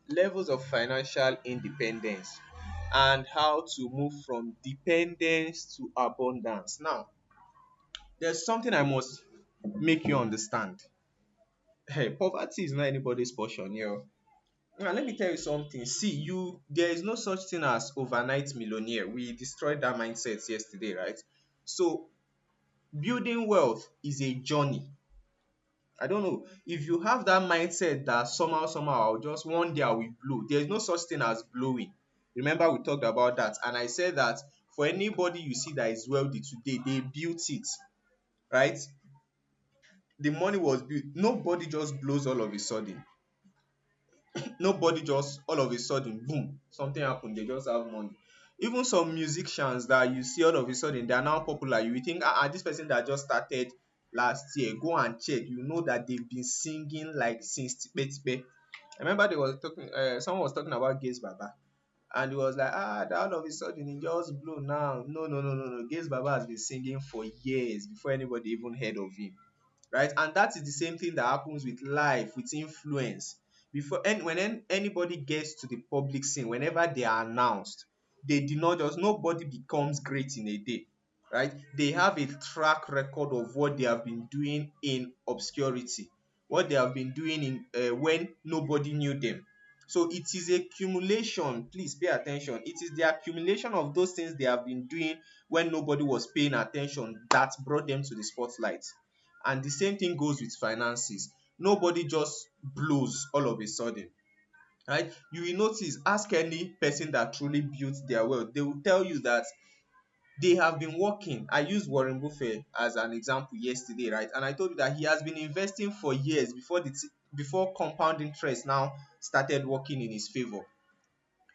levels of financial independence and how to move from dependence to abundance. Now, there's something I must make you understand. Hey, poverty is not anybody's portion here. Now, let me tell you something. See, there is no such thing as overnight millionaire. We destroyed that mindset yesterday, right? So, building wealth is a journey. I don't know if you have that mindset that somehow I'll just one day I will blow. There's no such thing as blowing. Remember we talked about that, and I said that for anybody you see that is wealthy today, they built it, right? The money was built. Nobody just blows all of a sudden. Nobody just all of a sudden boom, something happened, they just have money. Even some musicians that you see all of a sudden they are now popular, you will think this person that just started last year, go and check, you know that they've been singing like since tipe tipe. I remember they was talking someone was talking about Gaze Baba, and he was like that all of a sudden he just blew now. No, Gaze Baba has been singing for years before anybody even heard of him, right? And that is the same thing that happens with life, with influence. When anybody gets to the public scene, whenever they are announced, they do not just nobody becomes great in a day, right? They have a track record of what they have been doing in obscurity, what they have been doing in when nobody knew them. So it is a accumulation. Please pay attention. It is the accumulation of those things they have been doing when nobody was paying attention that brought them to the spotlight. And the same thing goes with finances. Nobody just blows all of a sudden, right? You will notice, ask any person that truly built their wealth, they will tell you that they have been working. I used Warren Buffett as an example yesterday, right? And I told you that he has been investing for years before compound interest now started working in his favor.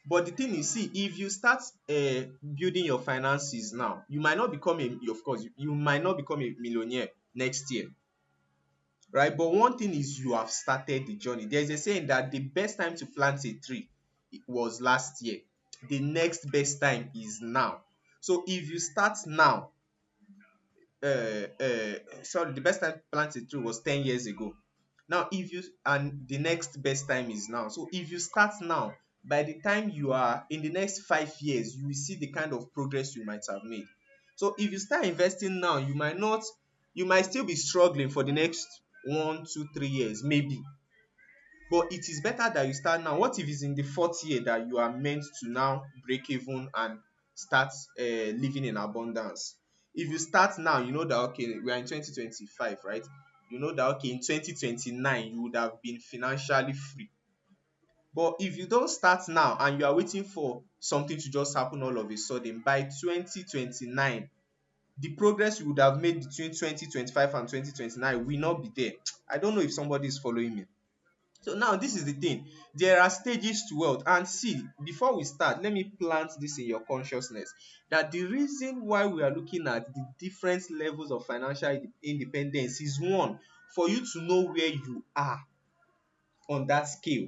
But the thing is, see, if you start building your finances now, you might not become of course, you might not become a millionaire next year, right? But one thing is you have started the journey. There's a saying that the best time to plant a tree was last year. The next best time is now. So if you start now, sorry, the best time to plant a tree was 10 years ago. Now, if you and the next best time is now. So if you start now, by the time you are in the next 5 years, you will see the kind of progress you might have made. So if you start investing now, you might still be struggling for the next 1, 2, 3 years, maybe. But it is better that you start now. What if it's in the fourth year that you are meant to now break even and start living in abundance? If you start now, you know that okay, we are in 2025, right? You know that okay, in 2029 you would have been financially free. But if you don't start now and you are waiting for something to just happen all of a sudden, by 2029 the progress you would have made between 2025 and 2029 will not be there. I don't know if somebody is following me. So now this is the thing. There are stages to wealth. And see, before we start, let me plant this in your consciousness that the reason why we are looking at the different levels of financial independence is one, for you to know where you are on that scale,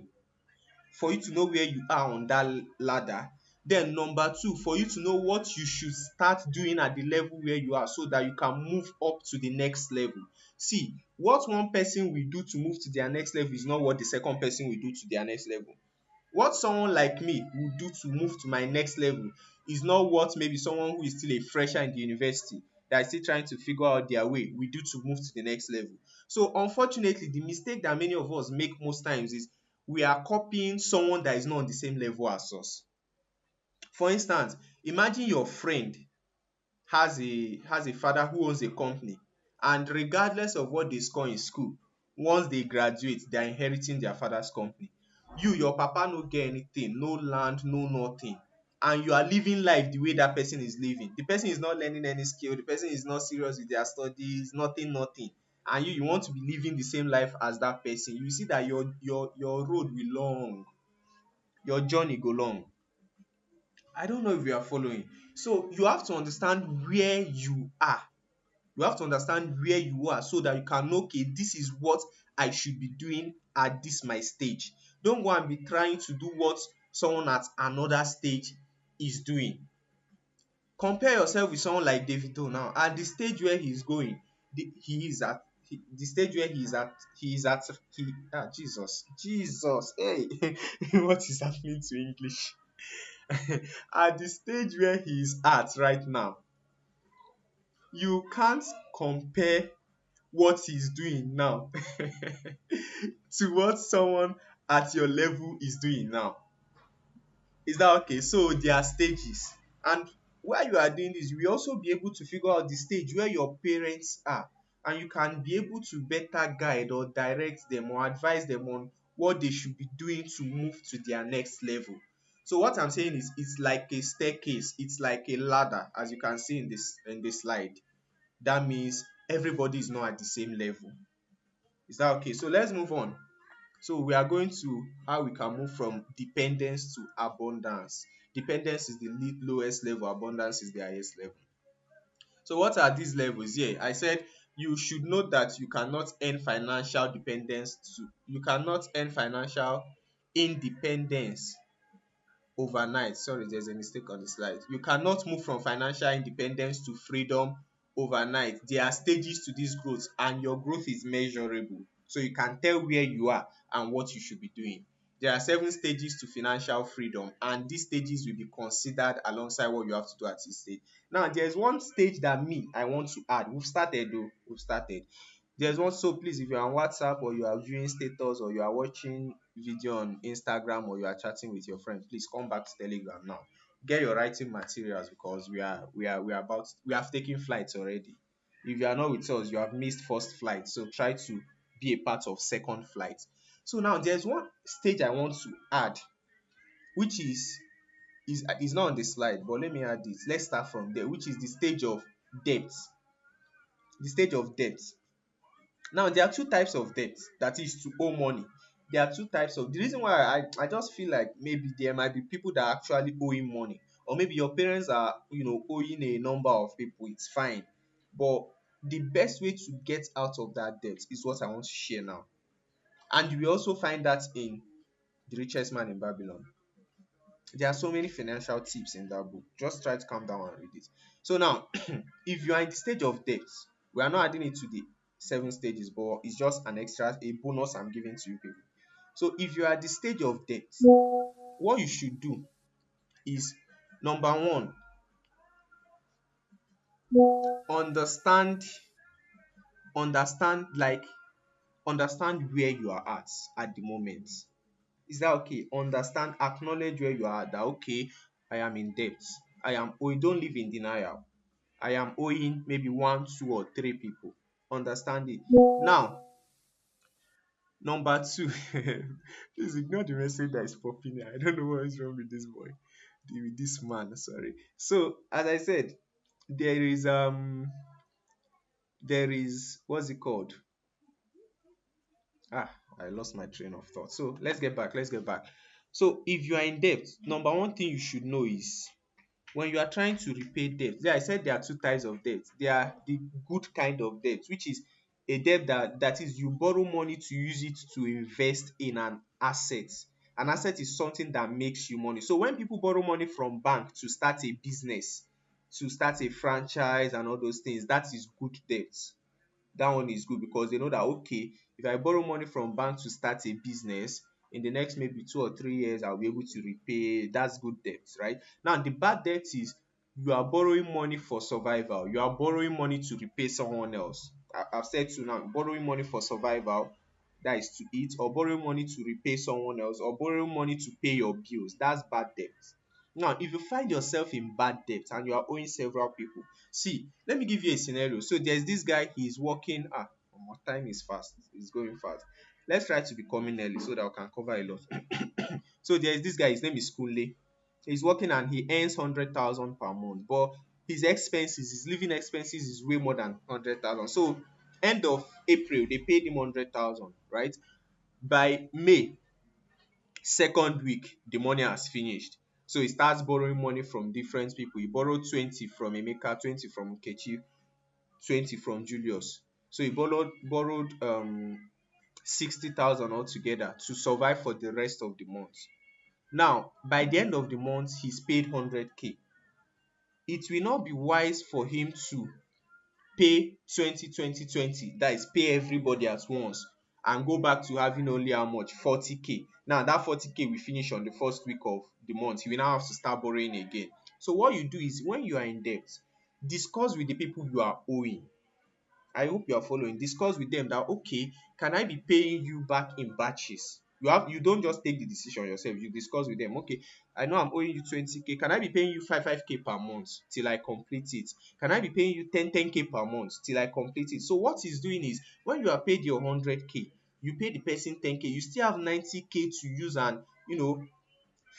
for you to know where you are on that ladder. Then number two, for you to know what you should start doing at the level where you are so that you can move up to the next level. See, what one person will do to move to their next level is not what the second person will do to their next level. What someone like me will do to move to my next level is not what maybe someone who is still a fresher in the university that is still trying to figure out their way will do to move to the next level. So unfortunately, the mistake that many of us make most times is we are copying someone that is not on the same level as us. For instance, imagine your friend has a father who owns a company, and regardless of what they score in school, once they graduate, they are inheriting their father's company. Your papa no get anything, no land, no nothing, and you are living life the way that person is living. The person is not learning any skill, the person is not serious with their studies, nothing. And you want to be living the same life as that person. You see that your road will long, your journey go long. I don't know if you are following. So you have to understand where you are. You have to understand where you are so that you can know, okay, this is what I should be doing at this my stage. Don't go and be trying to do what someone at another stage is doing. Compare yourself with someone like Davido now. At the stage where he's going, he is at the stage where he Jesus, hey, what is happening to English? At the stage where he is at right now, you can't compare what he's doing now to what someone at your level is doing now. Is that okay? So there are stages. And while you are doing this, you will also be able to figure out the stage where your parents are. And you can be able to better guide or direct them or advise them on what they should be doing to move to their next level. So what I'm saying is it's like a staircase, it's like a ladder, as you can see in this slide. That means everybody is not at the same level. Is that okay? So let's move on. So we are going to how we can move from dependence to abundance. Dependence is the lowest level, abundance is the highest level. So what are these levels here? I said you should know that you cannot earn financial independence overnight. Sorry, there's a mistake on the slide. You cannot move from financial independence to freedom overnight. There are stages to this growth, and your growth is measurable. So you can tell where you are and what you should be doing. There are 7 stages to financial freedom, and these stages will be considered alongside what you have to do at this stage. Now, there's one stage that I want to add. We've started though. We've started. There's one, so please, if you're on WhatsApp or you are viewing status or you are watching video on Instagram or you are chatting with your friend, please come back to Telegram now. Get your writing materials because we have taken flights already. If you are not with us, you have missed first flight. So try to be a part of second flight. So now there's one stage I want to add, which is not on the slide, but let me add this. Let's start from there, which is the stage of debt. The stage of debt. Now, there are two types of debt, that is to owe money. There are two types of the reason why I just feel like maybe there might be people that are actually owing money, or maybe your parents are owing a number of people. It's fine, but the best way to get out of that debt is what I want to share now. And you will also find that in The Richest Man in Babylon. There are so many financial tips in that book. Just try to calm down and read it. So now, if you are in the stage of debt, we are not adding it to the 7 stages, but it's just an extra, a bonus I'm giving to you people. So if you are at the stage of debt, what you should do is, number one, understand understand understand where you are at the moment. Is that okay? Understand, acknowledge where you are at, that okay, I am in debt. Don't live in denial. I am owing maybe 1, 2 or 3 people. Understand it. Now, number two, please ignore the message that is popping here. I don't know what is wrong with this boy, with this man. Sorry. So, as I said, there is what's it called? I lost my train of thought. So let's get back. So if you are in debt, number one thing you should know is, when you are trying to repay debt, I said there are two types of debt. There are the good kind of debt, which is a debt that is, you borrow money to use it to invest in an asset. An asset is something that makes you money. So when people borrow money from bank to start a business, to start a franchise and all those things, that is good debt. That one is good because they know that okay, if I borrow money from bank to start a business, in the next maybe 2 or 3 years I'll be able to repay. That's good debt, right? Now the bad debt is, you are borrowing money for survival. You are borrowing money to repay someone else. I've said to now, borrowing money for survival, that is to eat, or borrowing money to repay someone else, or borrowing money to pay your bills. That's bad debt. Now, if you find yourself in bad debt and you are owing several people, see, let me give you a scenario. So there's this guy, he's working. More time is fast, it's going fast. Let's try to be coming early so that we can cover a lot. So there's this guy, his name is Kunle. He's working and he earns 100,000 per month, but his living expenses is way more than 100,000. So end of April, they paid him 100,000, right? By May, second week, the money has finished. So he starts borrowing money from different people. He borrowed 20 from Emeka, 20 from Kechi, 20 from Julius. So he borrowed 60,000 altogether to survive for the rest of the month. Now, by the end of the month, he's paid 100k. It will not be wise for him to pay 20 20 20, that is pay everybody at once, and go back to having only how much, 40k. Now that 40k will finish on the first week of the month. You will now have to start borrowing again. So what you do is, when you are in debt, discuss with the people you are owing. I hope you are following. Discuss with them that, okay, can I be paying you back in batches? You don't just take the decision yourself. You discuss with them. Okay, I know I'm owing you 20k. Can I be paying you 5 k per month till I complete it? Can I be paying you 10 k per month till I complete it? So what he's doing is, when you are paid your 100k, you pay the person 10k. You still have 90k to use, and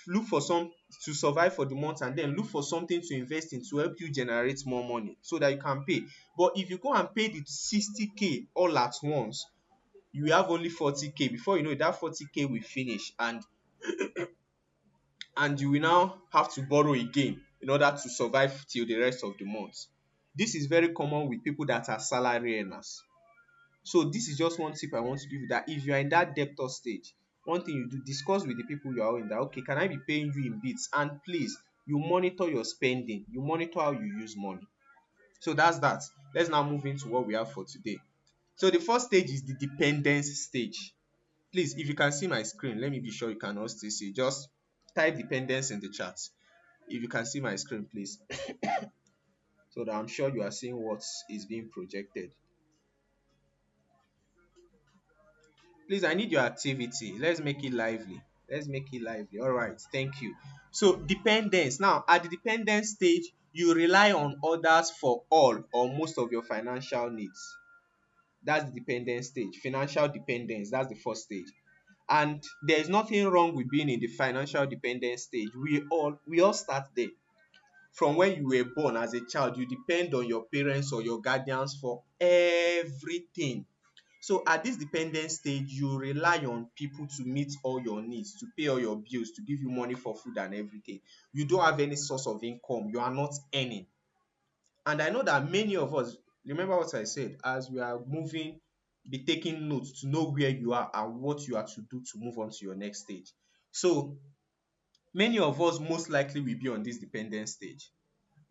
look for some to survive for the month, and then look for something to invest in to help you generate more money so that you can pay. But if you go and pay the 60k all at once, you have only 40k. Before you know it, that 40k will finish, and you will now have to borrow again in order to survive till the rest of the month. This is very common with people that are salary earners. So this is just one tip I want to give you, that if you are in that debtor stage, one thing you do, discuss with the people you are owing that, okay, can I be paying you in bits? And please, you monitor your spending, you monitor how you use money. So that's that. Let's now move into what we have for today. So the first stage is the dependence stage. Please, if you can see my screen, let me be sure you can all still see. Just type dependence in the chat if you can see my screen, please, so that I'm sure you are seeing what is being projected. Please, I need your activity. Let's make it lively. Let's make it lively. All right, thank you. So dependence. Now, at the dependence stage, you rely on others for all or most of your financial needs. That's the dependence stage. Financial dependence, that's the first stage. And there's nothing wrong with being in the financial dependence stage. We all start there. From when you were born as a child, you depend on your parents or your guardians for everything. So at this dependent stage, you rely on people to meet all your needs, to pay all your bills, to give you money for food and everything. You don't have any source of income. You are not earning. And I know that many of us, remember what I said, as we are moving, be taking notes to know where you are and what you are to do to move on to your next stage. So many of us most likely will be on this dependent stage.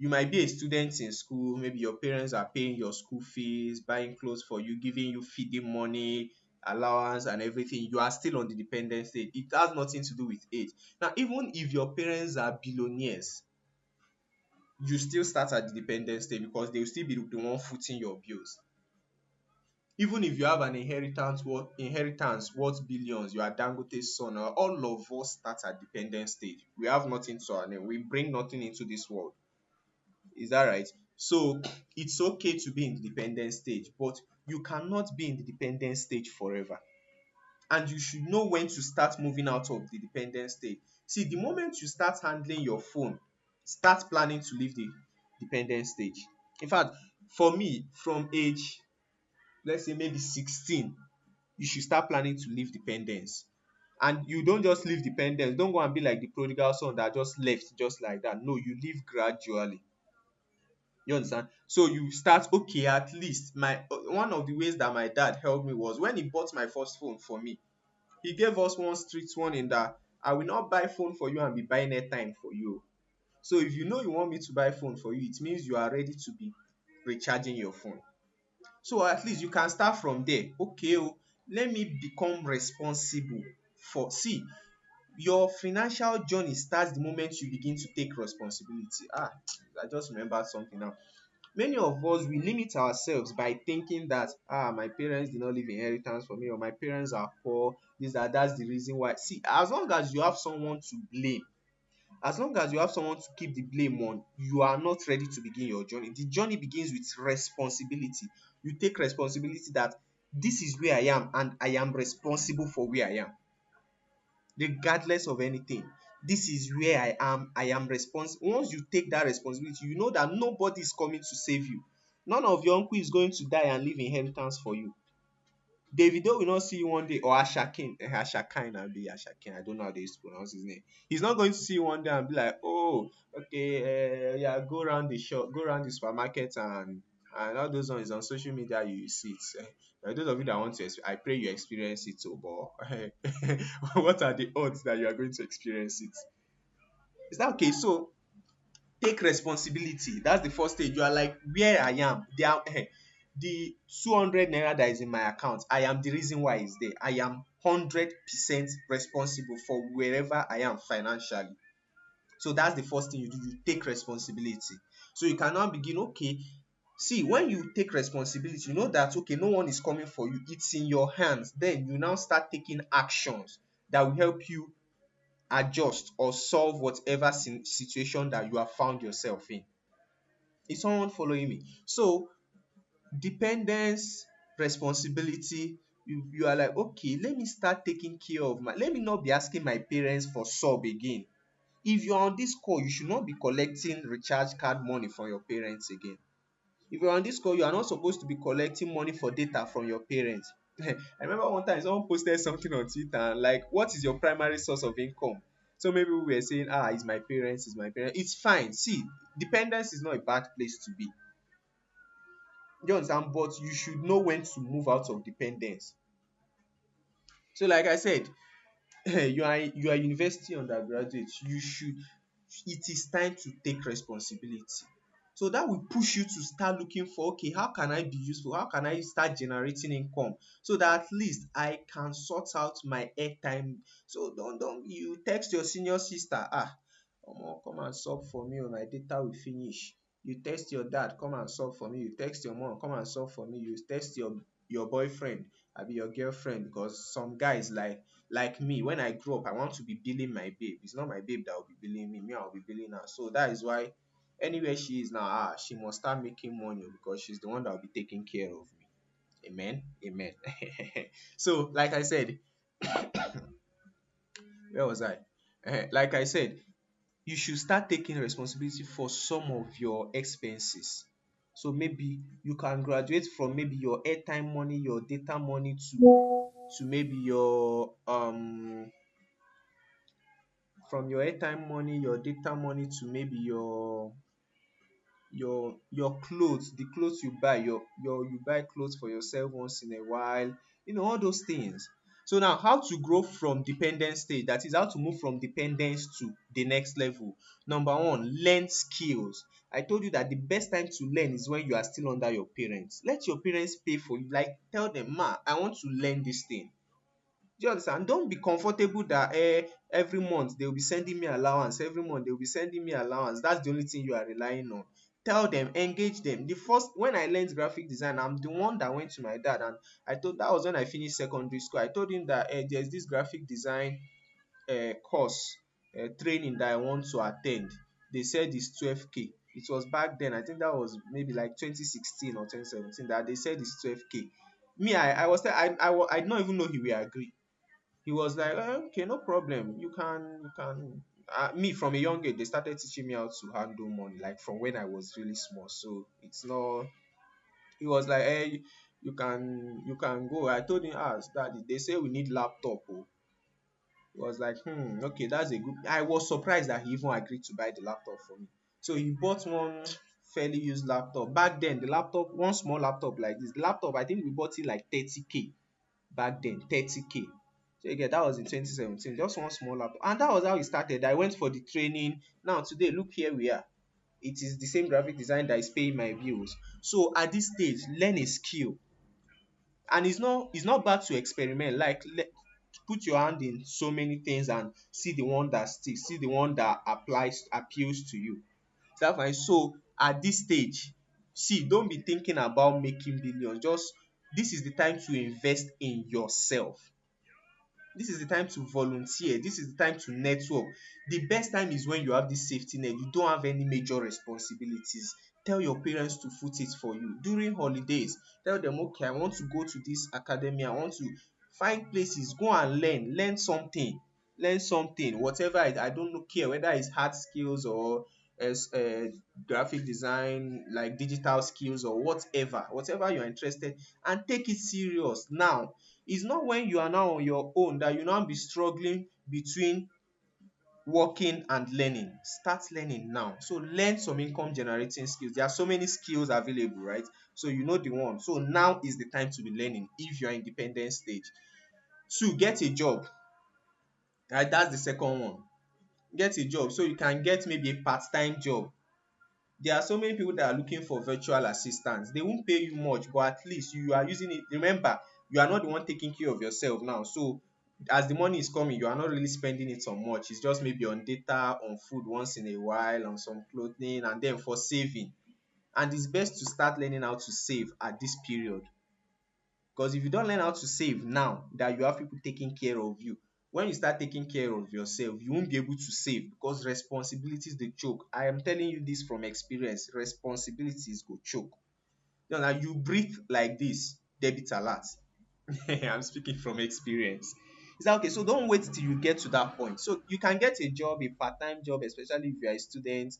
You might be a student in school, maybe your parents are paying your school fees, buying clothes for you, giving you feeding money, allowance and everything. You are still on the dependent stage. It has nothing to do with age. Now, even if your parents are billionaires, you still start at the dependent stage because they will still be the one footing your bills. Even if you have an inheritance worth billions, you are Dangote's son, all of us start at dependent stage. We have nothing to our name. We bring nothing into this world. Is that right? So it's okay to be in the dependent stage, but you cannot be in the dependent stage forever. And you should know when to start moving out of the dependent stage. See, the moment you start handling your phone, start planning to leave the dependent stage. In fact, for me, from age, let's say maybe 16, you should start planning to leave dependence. And you don't just leave dependence. Don't go and be like the prodigal son that just left just like that. No, you leave gradually. You understand? So you start, okay, at least one of the ways that my dad helped me was when he bought my first phone for me. He gave us one strict warning that I will not buy phone for you and be buying airtime for you. So if you know you want me to buy phone for you, it means you are ready to be recharging your phone. So at least you can start from there. Okay, let me become responsible for, see, your financial journey starts the moment you begin to take responsibility. I just remembered something now. Many of us, we limit ourselves by thinking that my parents did not leave inheritance for me, or my parents are poor, that's the reason why. See, as long as you have someone to blame, as long as you have someone to keep the blame on, you are not ready to begin your journey. The journey begins with responsibility. You take responsibility that this is where I am and I am responsible for where I am, regardless of anything. This is where I am responsible. Once you take that responsibility, you know that nobody is coming to save you. None of your uncle is going to die and leave inheritance for you. Davido will not see you one day, or Ashakin, I don't know how they used to pronounce his name. He's not going to see you one day and be like, oh, okay, yeah, go around the shop, go around the supermarket, and all those ones on social media, you see it. Those of you that want to, I pray you experience it too, but what are the odds that you are going to experience it? Is that okay? So take responsibility. That's the first stage. You are like, where I am. the 200 naira that is in my account, I am the reason why it's there. I am 100% responsible for wherever I am financially. So that's the first thing you do. You take responsibility. So you can now begin, okay, see, when you take responsibility, you know that, okay, no one is coming for you. It's in your hands. Then you now start taking actions that will help you adjust or solve whatever situation that you have found yourself in. Is someone following me? So dependence, responsibility, you are like, okay, let me start taking care of let me not be asking my parents for sub again. If you're on this call, you should not be collecting recharge card money from your parents again. If you're on this call, you are not supposed to be collecting money for data from your parents. I remember one time someone posted something on Twitter and like, what is your primary source of income? So maybe we were saying, it's my parents, it's my parents. It's fine. See, dependence is not a bad place to be. You understand? But you should know when to move out of dependence. So like I said, you are university undergraduate, you should, it is time to take responsibility. So that will push you to start looking for, okay, how can I be useful? How can I start generating income so that at least I can sort out my airtime? So don't you text your senior sister, omo, come and sub for me, my data will finish. You text your dad, come and sub for me. You text your mom, come and sub for me. You text your boyfriend, abi your girlfriend, because some guys like me, when I grow up, I want to be billing my babe. It's not my babe that will be billing me, I will be billing her. So that is why anywhere she is now, she must start making money because she's the one that will be taking care of me. Amen. Amen. So, like I said, where was I? Like I said, you should start taking responsibility for some of your expenses. So maybe you can graduate from maybe your airtime money, your data money to maybe your from your airtime money, your data money to maybe your clothes, the clothes you buy, you buy clothes for yourself once in a while, all those things. So now, how to grow from dependence stage, that is how to move from dependence to the next level. Number one, learn skills. I told you that the best time to learn is when you are still under your parents. Let your parents pay for you. Like, tell them, ma, I want to learn this thing. Do you understand? Don't be comfortable that every month they will be sending me allowance. Every month they will be sending me allowance. That's the only thing you are relying on. Tell them, engage them. The first, when I learned graphic design, I'm the one that went to my dad and I told, that was when I finished secondary school. I told him that there's this graphic design course, training that I want to attend. They said it's 12K. It was back then, I think that was maybe like 2016 or 2017, that they said it's 12K. Me, I was I did not even know he will agree. He was like, okay, no problem. You can. Me, from a young age, they started teaching me how to handle money, like from when I was really small. So it's not. He was like, hey, you can go. I told him, daddy, they say we need laptop. Oh. He was like, okay, that's a good. I was surprised that he even agreed to buy the laptop for me. So he bought one fairly used laptop. Back then, the laptop, one small laptop like this, the laptop, I think we bought it like 30K back then, 30K. So again, that was in 2017, just one small laptop. And that was how it started. I went for the training. Now today, look, here we are. It is the same graphic design that is paying my bills. So at this stage, learn a skill. And it's not bad to experiment. Like, put your hand in so many things and see the one that sticks, see the one that appeals to you. That's fine. So at this stage, see, don't be thinking about making billions. Just, this is the time to invest in yourself. This is the time to volunteer. This is the time to network. The best time is when you have this safety net. You don't have any major responsibilities. Tell your parents to foot it for you. During holidays, tell them, okay, I want to go to this academy. I want to find places, go and learn something. Learn something, whatever I don't care whether it's hard skills or as graphic design, like digital skills or whatever you're interested, and take it serious now. It's not when you are now on your own that you now be struggling between working and learning. Start learning now. So learn some income generating skills. There are so many skills available, right? So you know the one. So now is the time to be learning if you are independent stage. Two, get a job. Right, that's the second one. Get a job so you can get maybe a part-time job. There are so many people that are looking for virtual assistants. They won't pay you much, but at least you are using it. Remember, you are not the one taking care of yourself now. So as the money is coming, you are not really spending it on much. It's just maybe on data, on food once in a while, on some clothing, and then for saving. And it's best to start learning how to save at this period. Because if you don't learn how to save now that you have people taking care of you, when you start taking care of yourself, you won't be able to save because responsibilities dey choke. I am telling you this from experience. Responsibilities go choke. Now you breathe like this, debit alert. I'm speaking from experience. Is that okay? So don't wait till you get to that point. So you can get a job, a part-time job, especially if you are a student,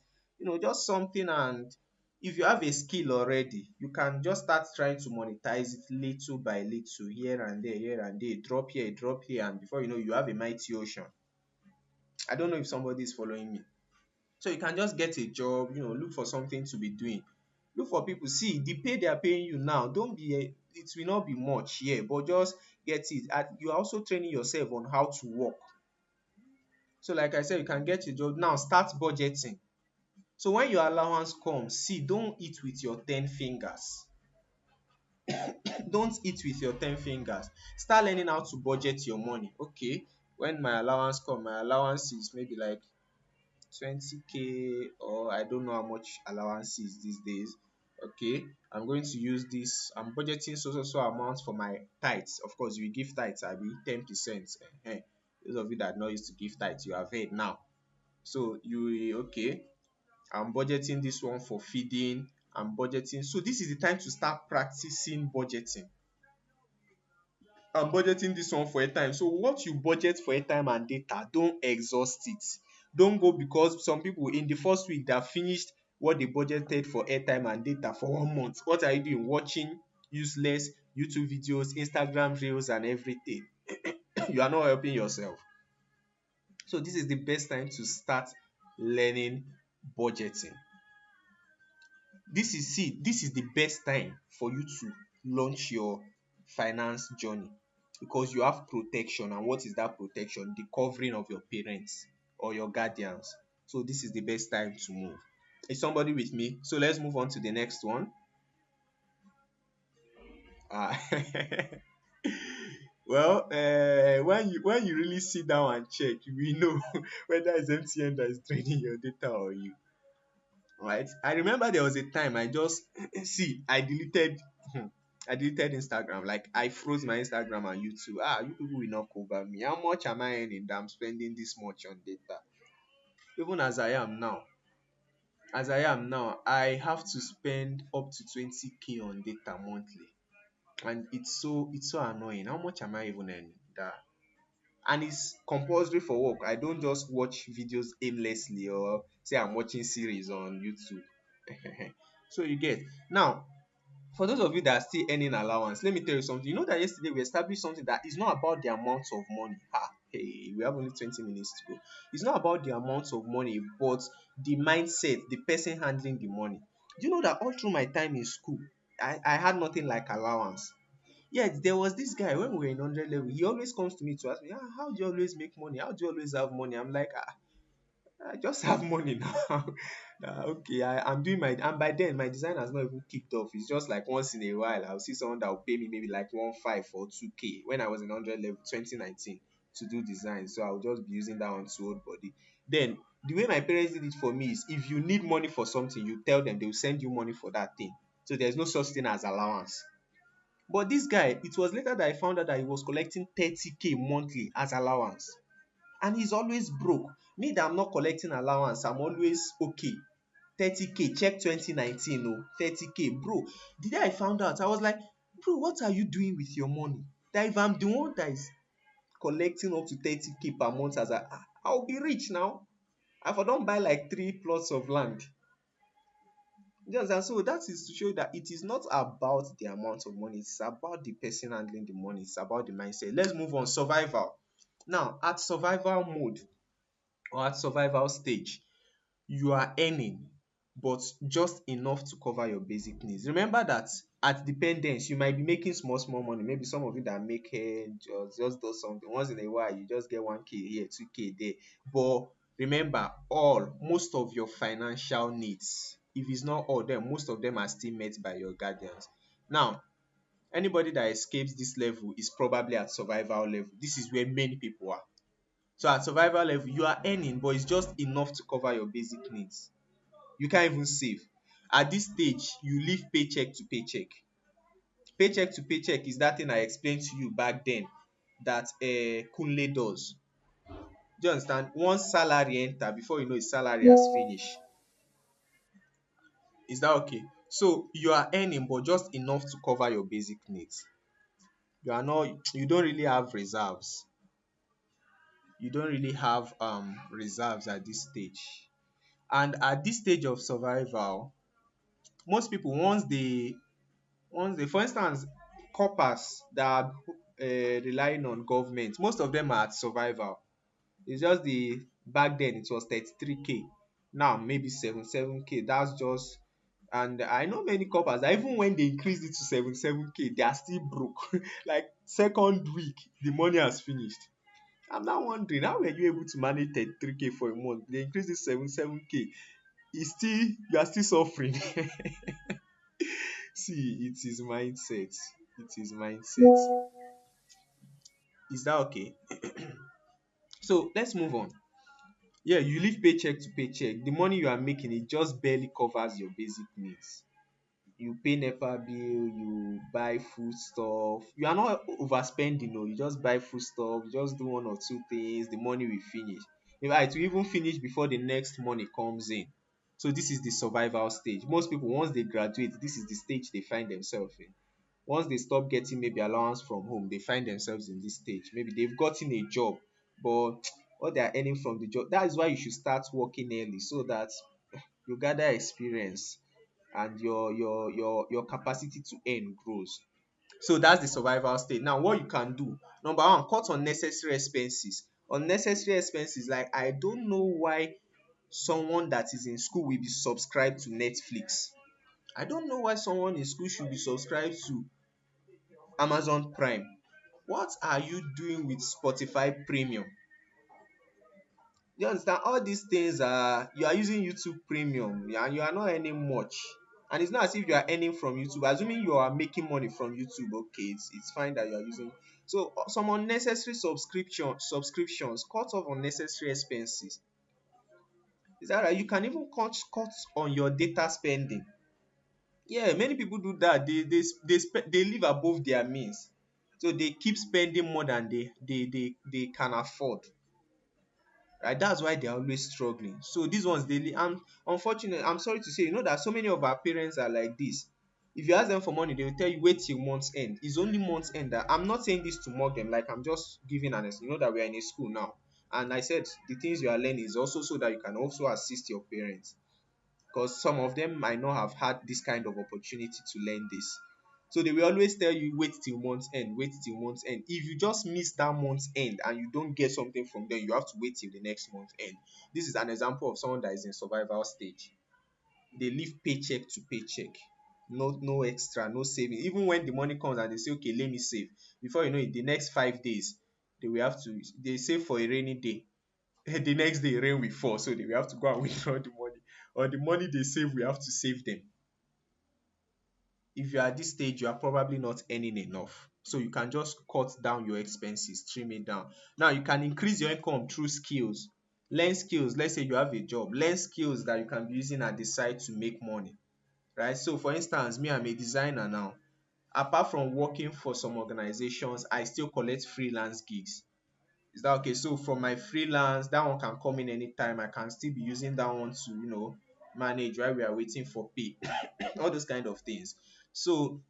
just something. And if you have a skill already, you can just start trying to monetize it little by little, here and there, drop here, and before you know, you have a mighty ocean. I don't know if somebody is following me. So you can just get a job, look for something to be doing. Look for people. See, the pay they are paying you now, don't be it will not be much here, but just get it. And you are also training yourself on how to work. So like I said, you can get a job now, start budgeting. So when your allowance comes, see, don't eat with your 10 fingers. Don't eat with your 10 fingers. Start learning how to budget your money. Okay, when my allowance come, my allowance is maybe like 20k, or I don't know how much allowance is these days. Okay, I'm going to use this. I'm budgeting so amount for my tithes. Of course, you give tithes, I be 10%. Those of you that know used to give tithes, you have heard now. So you okay, I'm budgeting this one for feeding. I'm budgeting. So this is the time to start practicing budgeting. I'm budgeting this one for airtime. So what you budget for airtime and data, don't exhaust it. Don't go, because some people in the first week they have finished what they budgeted for airtime and data for 1 month. What are you doing? Watching useless YouTube videos, Instagram reels, and everything. You are not helping yourself. So this is the best time to start learning budgeting. This is the best time for you to launch your finance journey, because you have protection. And what is that protection? The covering of your parents or your guardians. So this is the best time to move. Is somebody with me? So let's move on to the next one. uh, well, when you really sit down and check, we know whether it's MTN that is draining your data or you. Right? I remember there was a time I just see I deleted I deleted Instagram. Like, I froze my Instagram and YouTube. You people will not cover me. How much am I earning that I'm spending this much on data? Even as I am now, I have to spend up to 20k on data monthly. And it's so annoying. How much am I even earning? That And it's compulsory for work. I don't just watch videos aimlessly, or say I'm watching series on YouTube. So you get. Now, for those of you that are still earning allowance, let me tell you something. You know that yesterday we established something that is not about the amount of money. Hey, we have only 20 minutes to go. It's not about the amount of money, but the mindset, the person handling the money. Do you know that all through my time in school, I had nothing like allowance? Yet there was this guy when we were in 100 level. He always comes to me to ask me, how do you always make money? How do you always have money? I'm like, I just have money now. Okay, I'm doing my, and by then my design has not even kicked off. It's just like once in a while I'll see someone that will pay me maybe like 1.5 or 2k when I was in 100 level 2019 to do design. So I'll just be using that one to hold body. Then the way my parents did it for me is, if you need money for something, you tell them, they will send you money for that thing. So there's no such thing as allowance. But this guy, it was later that I found out that he was collecting 30k monthly as allowance. And he's always broke. Me that I'm not collecting allowance, I'm always okay. 30k, check 2019, oh, 30k. Bro, the day I found out, I was like, bro, what are you doing with your money? That if I'm the one that is collecting up to 30k per month, I'll be rich now. If I don't buy like 3 plots of land. Yes, and so that is to show that it is not about the amount of money, it's about the person handling the money, it's about the mindset. Let's move on. Survival. Now, at survival mode, or at survival stage, you are earning, but just enough to cover your basic needs. Remember that at dependence, you might be making small money. Maybe some of you that make hair just do something once in a while, you just get 1k here, 2k there. But remember, most of your financial needs if it's not all, then most of them are still met by your guardians. Now, anybody that escapes this level is probably at survival level. This is where many people are. So at survival level, you are earning, but it's just enough to cover your basic needs. You can't even save. At this stage, you live paycheck to paycheck. Paycheck to paycheck is that thing I explained to you back then that Kunle does. Do you understand? Once salary enter, before you know his salary has finished. Is that okay? So you are earning, but just enough to cover your basic needs. You don't really have reserves. You don't really have reserves at this stage. And at this stage of survival, most people once they for instance, corpers that are relying on government, most of them are at survival. It's just the back then it was 33k, now maybe 77k. That's just, and I know many couples that even when they increased it to 77k, they are still broke. Like second week, the money has finished. I'm now wondering, how were you able to manage 33k for a month? They increased it to 77k. It's still, you are still suffering. See, it is mindset. It is mindset. Is that okay? So let's move on. Yeah, you live paycheck to paycheck. The money you are making, it just barely covers your basic needs. You pay NEPA bill, you buy food stuff. You are not overspending, no. You just buy food stuff, you just do one or two things, the money will finish. In fact, it will even finish before the next money comes in. So this is the survival stage. Most people, once they graduate, this is the stage they find themselves in. Once they stop getting maybe allowance from home, they find themselves in this stage. Maybe they've gotten a job, but what they are earning from the job, that is why you should start working early so that you gather experience and your capacity to earn grows. So that's the survival state. Now, what you can do, number one, cut unnecessary expenses. Unnecessary expenses, like I don't know why someone that is in school will be subscribed to Netflix. I don't know why someone in school should be subscribed to Amazon Prime. What are you doing with Spotify Premium? You understand? All these things are, you are using YouTube Premium and you are not earning much. And it's not as if you are earning from YouTube. Assuming you are making money from YouTube, okay, it's fine that you are using. So some unnecessary subscriptions, cut off unnecessary expenses. Is that right? You can even cut on your data spending. Yeah, many people do that. They live above their means. So they keep spending more than they can afford. Right? That's why they're always struggling. So these ones daily. I'm unfortunate. I'm sorry to say, that so many of our parents are like this. If you ask them for money, they will tell you wait till month's end. It's only month's end. That I'm not saying this to mock them. Like I'm just giving an you know that we are in a school now. And I said the things you are learning is also so that you can also assist your parents, because some of them might not have had this kind of opportunity to learn this. So they will always tell you wait till month's end, wait till month's end. If you just miss that month's end and you don't get something from them, you have to wait till the next month end. This is an example of someone that is in survival stage. They live paycheck to paycheck. No extra, no saving. Even when the money comes and they say, okay, let me save. Before you know it, the next 5 days, they save for a rainy day. The next day rain will fall, so they will have to go and withdraw the money, or the money they save we have to save them. If you are at this stage, you are probably not earning enough, so you can just cut down your expenses, trim it down. Now you can increase your income through skills. Learn skills. Let's say you have a job, learn skills that you can be using at the side to make money, right? So for instance, me, I'm a designer now. Apart from working for some organizations, I still collect freelance gigs. Is that okay? So from my freelance, that one can come in anytime. I can still be using that one to, manage while we are waiting for pay. All those kind of things. So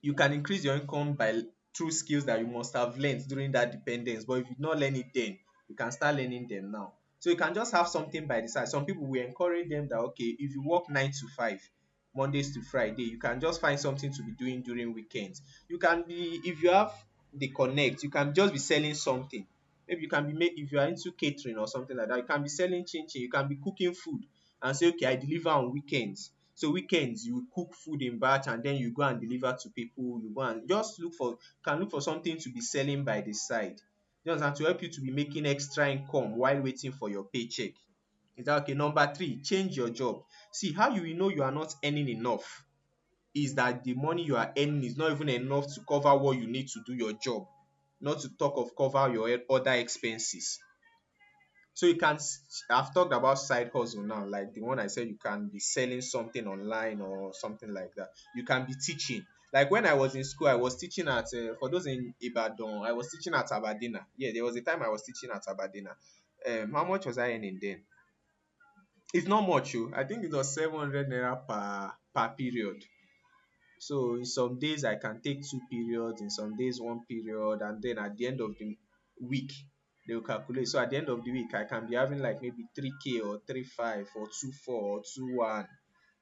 you can increase your income by through skills that you must have learned during that dependence. But if you not learn it then, you can start learning them now. So you can just have something by the side. Some people will encourage them that, okay, if you work 9 to 5, Mondays to Friday, you can just find something to be doing during weekends. You can be, if you have the connect, you can just be selling something. Maybe you can be if you are into catering or something like that, you can be selling chin chin, you can be cooking food and say, okay, I deliver on weekends. So weekends you cook food in batch and then you go and deliver to people. You go and just look for something to be selling by the side. You understand? To help you to be making extra income while waiting for your paycheck. Is that okay? Number three, change your job. See, how you will know you are not earning enough is that the money you are earning is not even enough to cover what you need to do your job, not to talk of cover your other expenses. So you can, I've talked about side hustle now, like the one I said, you can be selling something online or something like that. You can be teaching. Like when I was in school, I was teaching at, for those in Ibadan, I was teaching at Abadina. Yeah, there was a time I was teaching at Abadina. How much was I earning then? It's not much, oh. I think it was 700 naira per period. So in some days I can take two periods, in some days one period, and then at the end of the week they will calculate. So at the end of the week I can be having like maybe 3k or 3.5 or 2.4 or 2.1.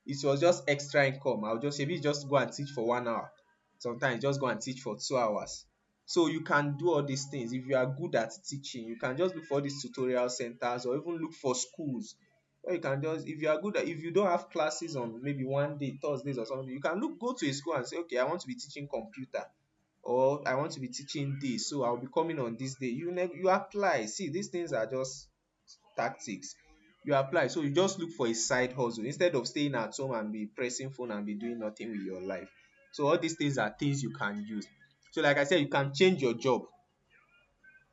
It was just extra income. I'll just maybe just go and teach for 1 hour. Sometimes just go and teach for 2 hours. So you can do all these things. If you are good at teaching, you can just look for these tutorial centers or even look for schools where you can just, if you are good at, if you don't have classes on maybe one day, Thursdays or something, you can go to a school and say, okay, I want to be teaching computer, or I want to be teaching this, so I'll be coming on this day. You apply. See, these things are just tactics. You apply. So you just look for a side hustle instead of staying at home and be pressing phone and be doing nothing with your life. So all these things are things you can use. So like I said, you can change your job.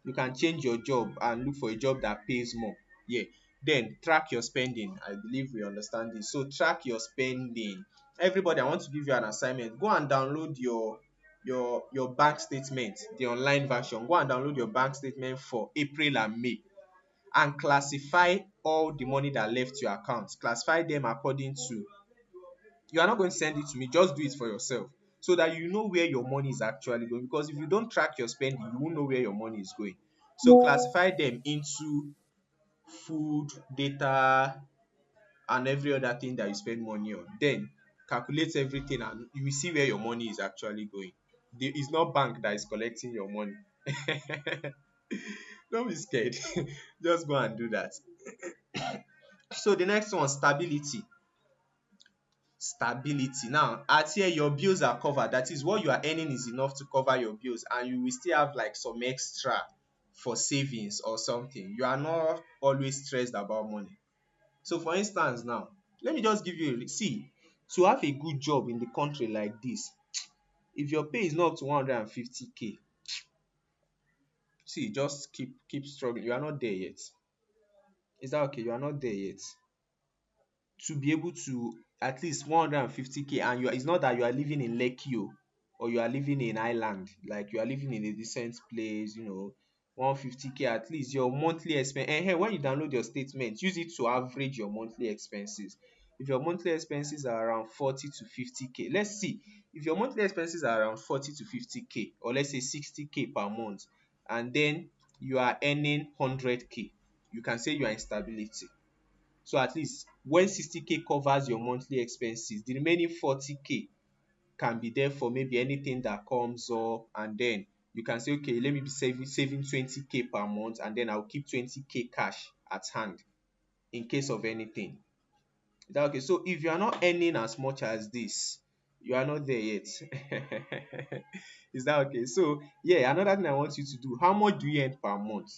You can change your job and look for a job that pays more. Yeah. Then track your spending. I believe we understand this. So track your spending. Everybody, I want to give you an assignment. Go and download your bank statement, the online version. Go and download your bank statement for April and May, and classify all the money that left your account. Classify them according to, you are not going to send it to me, just do it for yourself, so that you know where your money is actually going. Because if you don't track your spending, you won't know where your money is going. So classify them into food, data, and every other thing that you spend money on. Then calculate everything and you will see where your money is actually going. It's not bank that is collecting your money. Don't be scared. Just go and do that. So the next one, stability. Stability. Now, at here your bills are covered. That is, what you are earning is enough to cover your bills, and you will still have like some extra for savings or something. You are not always stressed about money. So for instance now, let me just give you a see, to have a good job in the country like this, if your pay is not up to 150k, see, just keep struggling. You are not there yet. Is that okay? You are not there yet. To be able to at least 150k, and it's not that you are living in Lekki or you are living in Island, like you are living in a decent place, 150k at least your monthly expense. And when you download your statement, use it to average your monthly expenses. If your monthly expenses are around 40 to 50k, let's see, if your monthly expenses are around 40 to 50k, or let's say 60k per month, and then you are earning 100k, you can say you are in stability. So at least when 60k covers your monthly expenses, the remaining 40k can be there for maybe anything that comes up, and then you can say, okay, let me be saving 20k per month, and then I'll keep 20k cash at hand in case of anything. Is that okay? So if you are not earning as much as this, you are not there yet. Is that okay? So yeah, another thing I want you to do, how much do you earn per month?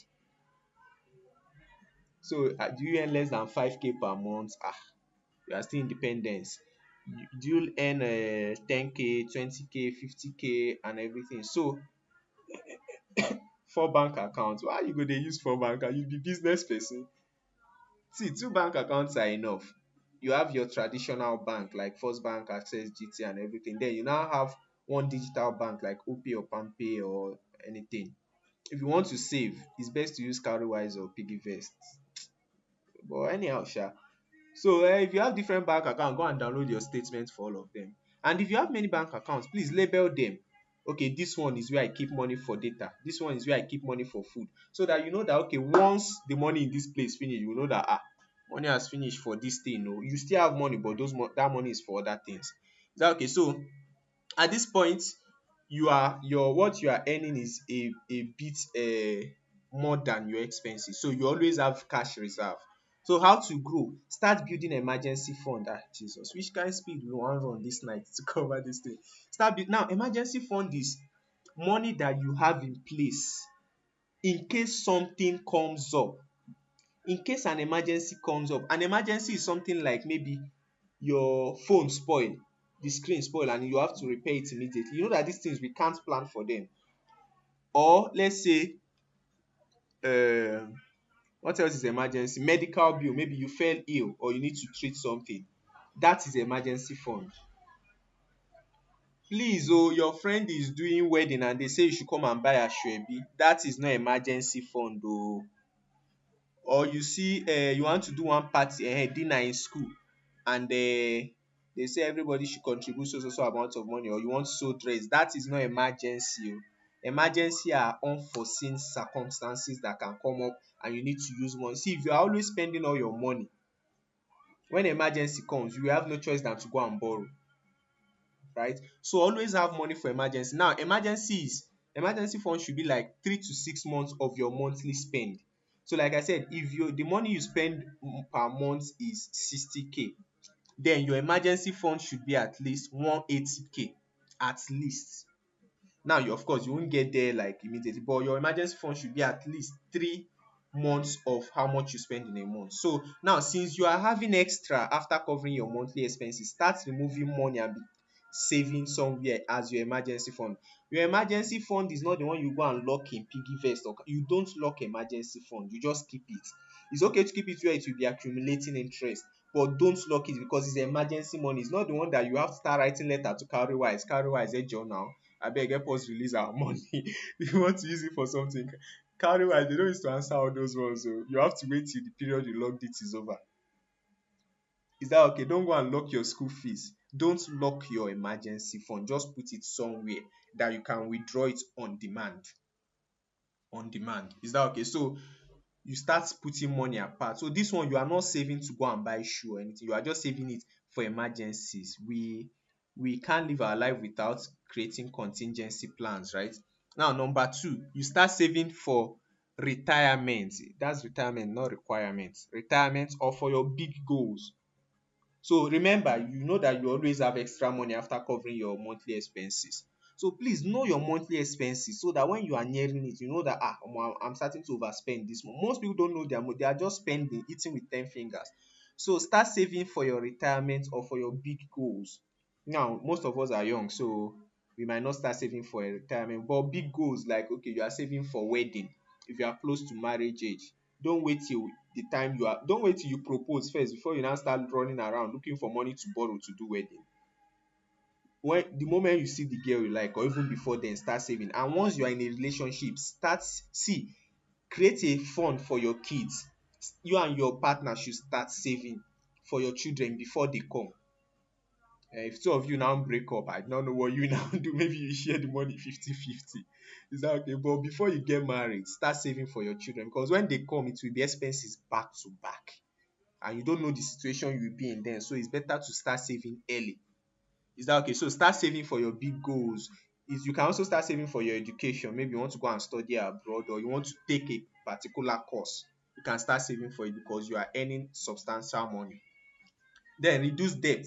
So do you earn less than 5k per month? You are still independent. Do you earn 10k, 20k, 50k and everything? So four bank accounts, why you go dey use four bank account? You be business person. See, two bank accounts are enough. You have your traditional bank like First Bank, Access, GT and everything. Then you now have one digital bank like Opay or Palmpay or anything. If you want to save, it's best to use Cowrywise or Piggyvest. But anyhow, sha. So if you have different bank accounts, go and download your statement for all of them. And if you have many bank accounts, please label them. Okay, this one is where I keep money for data. This one is where I keep money for food. So that you know that, okay, once the money in this place finish, you know that money has finished for this thing. No, you still have money, but that money is for other things. Is that okay? So at this point, what you are earning is a bit more than your expenses, so you always have cash reserve. So how to grow? Start building emergency fund. Jesus, which kind speed we wan run this night to cover this thing? Now, emergency fund is money that you have in place in case something comes up. in case an emergency comes up. An emergency is something like maybe your phone spoil, the screen spoil, and you have to repair it immediately. You know that these things we can't plan for them. Or let's say what else is emergency? Medical bill, maybe you fell ill or you need to treat something. That is emergency fund. Please oh, your friend is doing wedding and they say you should come and buy asoebi. That is not emergency fund oh. Or you see you want to do one party dinner in school, and they say everybody should contribute so amount of money, or you want to sew dress. That is not emergency oh. Emergency are unforeseen circumstances that can come up and you need to use money. See, if you are always spending all your money, when emergency comes you will have no choice than to go and borrow, right? So always have money for emergency. Now emergency fund should be like 3 to 6 months of your monthly spend. So like I said, if the money you spend per month is 60k, then your emergency fund should be at least 180k, at least. Now you, of course, you won't get there like immediately, but your emergency fund should be at least 3 months of how much you spend in a month. So now, since you are having extra after covering your monthly expenses, start removing money and be saving somewhere as your emergency fund. Your emergency fund is not the one you go and lock in piggy vest, or you don't lock emergency fund, you just keep it. It's okay to keep it where it will be accumulating interest, but don't lock it because it's emergency money. It's not the one that you have to start writing letter to cowrywise ejo now, abeg help us release our money. If you want to use it for something, cowrywise they don't used to answer all those ones oh. You have to wait till the period you locked it is over. Is that okay? Don't go and lock your school fees. Don't lock your emergency fund. Just put it somewhere that you can withdraw it on demand. On demand. Is that okay? So you start putting money apart. So this one, you are not saving to go and buy shoe or anything. You are just saving it for emergencies. We can't live our life without creating contingency plans, right? Now, number two, you start saving for retirement. That's retirement, not requirement. Retirement, or for your big goals. So remember, you know that you always have extra money after covering your monthly expenses. So please know your monthly expenses so that when you are nearing it, you know that I'm starting to overspend this month. Most people don't know their money, they are just spending, eating with 10 fingers. So start saving for your retirement or for your big goals. Now, most of us are young, so we might not start saving for a retirement, but big goals like, okay, you are saving for wedding. If you are close to marriage age, don't wait till don't wait till you propose first before you now start running around looking for money to borrow to do wedding. When the moment you see the girl you like, or even before then, start saving. And once you are in a relationship, create a fund for your kids. You and your partner should start saving for your children before they come. If two of you now break up, I don't know what you now do. Maybe you share the money 50-50. Is that okay? But before you get married, start saving for your children, because when they come, it will be expenses back to back, and you don't know the situation you will be in then. So it's better to start saving early. Is that okay? So start saving for your big goals. You can also start saving for your education. Maybe you want to go and study abroad, or you want to take a particular course. You can start saving for it because you are earning substantial money. Then reduce debt.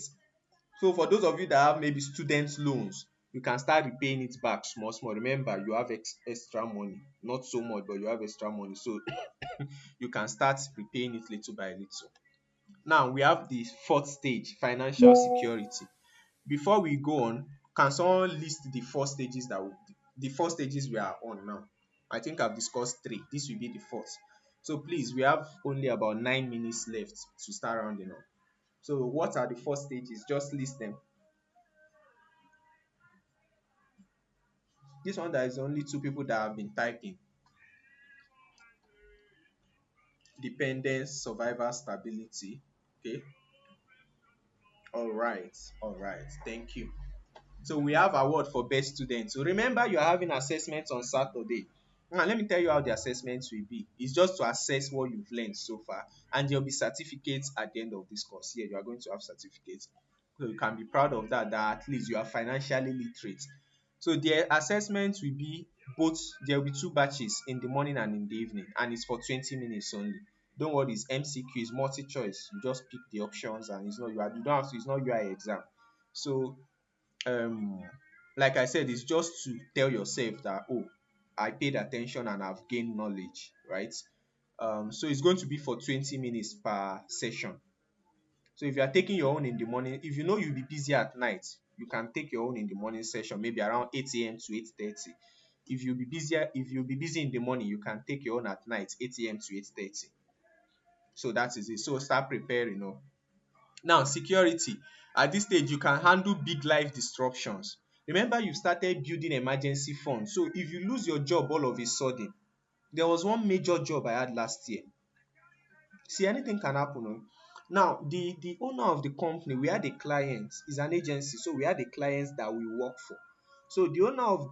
So for those of you that have maybe student loans, you can start repaying it back small small. Remember, you have extra money, not so much, but you have extra money, so you can start repaying it little by little. Now we have the fourth stage, financial security. Before we go on, can someone list the four stages we are on now? I think I've discussed three. This will be the fourth. So please, we have only about 9 minutes left to start rounding up. So what are the four stages? Just list them. This one, there is only two people that have been typing. Dependence, survival, stability. Okay. All right. Thank you. So we have award for best student. So remember, you are having assessments on Saturday. Now let me tell you how the assessments will be. It's just to assess what you've learned so far, and there'll be certificates at the end of this course. Here, you are going to have certificates. So you can be proud of that at least you are financially literate. So the assessment will be both, there will be two batches, in the morning and in the evening, and it's for 20 minutes only. Don't worry, it's MCQ, it's multi choice. You just pick the options, and you don't have to, it's not UI exam. So um like I said, it's just to tell yourself that, oh, I paid attention and I've gained knowledge, right? So it's going to be for 20 minutes per session. So if you are taking your own in the morning, if you know you'll be busy at night, you can take your own in the morning session, maybe around 8 a.m. to 8:30. If you'll be busy in the morning, you can take your own at night, 8 a.m. to 8:30. So that is it. So start preparing. Now, security. At this stage, you can handle big life disruptions. Remember, you started building emergency funds. So if you lose your job all of a sudden, there was one major job I had last year. See, anything can happen. Now, the owner of the company, we had a client, is an agency, so we had a client that we work for. So the owner of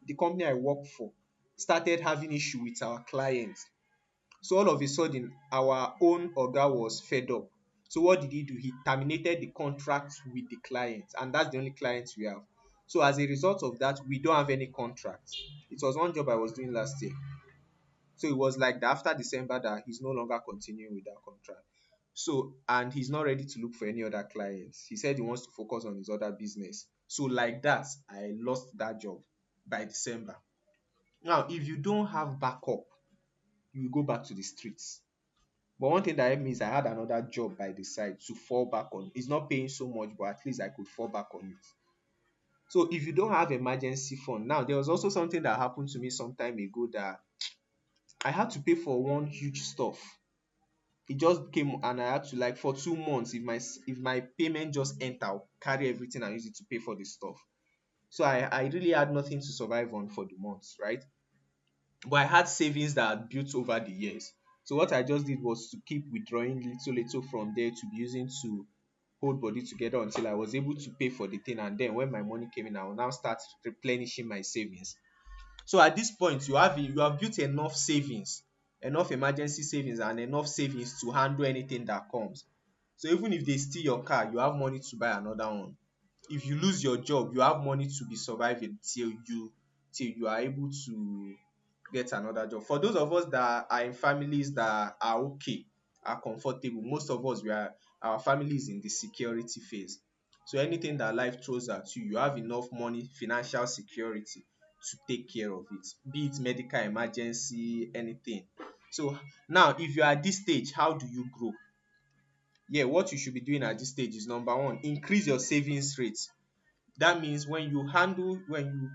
the company I work for started having issue with our client. So all of a sudden, our own oga was fed up. So what did he do? He terminated the contract with the client, and that's the only client we have. So as a result of that, we don't have any contract. It was one job I was doing last year. So it was like that after December that he's no longer continuing with that contract. So, and he's not ready to look for any other clients. He said he wants to focus on his other business. So like that, I lost that job by December. Now, if you don't have backup, you will go back to the streets. But one thing that helped me is I had another job by the side to fall back on. It's not paying so much, but at least I could fall back on it. So if you don't have emergency fund, now there was also something that happened to me some time ago that I had to pay for one huge stuff. It just came and I had to, like, for 2 months, if my payment just enter, I'll carry everything and use it to pay for the stuff. So I really had nothing to survive on for the months, right? But I had savings that had built over the years. So what I just did was to keep withdrawing little from there to be using to hold body together until I was able to pay for the thing. And then when my money came in, I will now start replenishing my savings. So at this point, you have built enough savings, enough emergency savings, and enough savings to handle anything that comes. So even if they steal your car, you have money to buy another one. If you lose your job, you have money to be surviving till you are able to get another job. For those of us that are in families that are okay, are comfortable, most of us, our family is in the security phase. So anything that life throws at you, you have enough money, financial security to take care of it, be it medical emergency, anything. So now, if you are at this stage, how do you grow? Yeah, what you should be doing at this stage is, number one, increase your savings rate. That means when you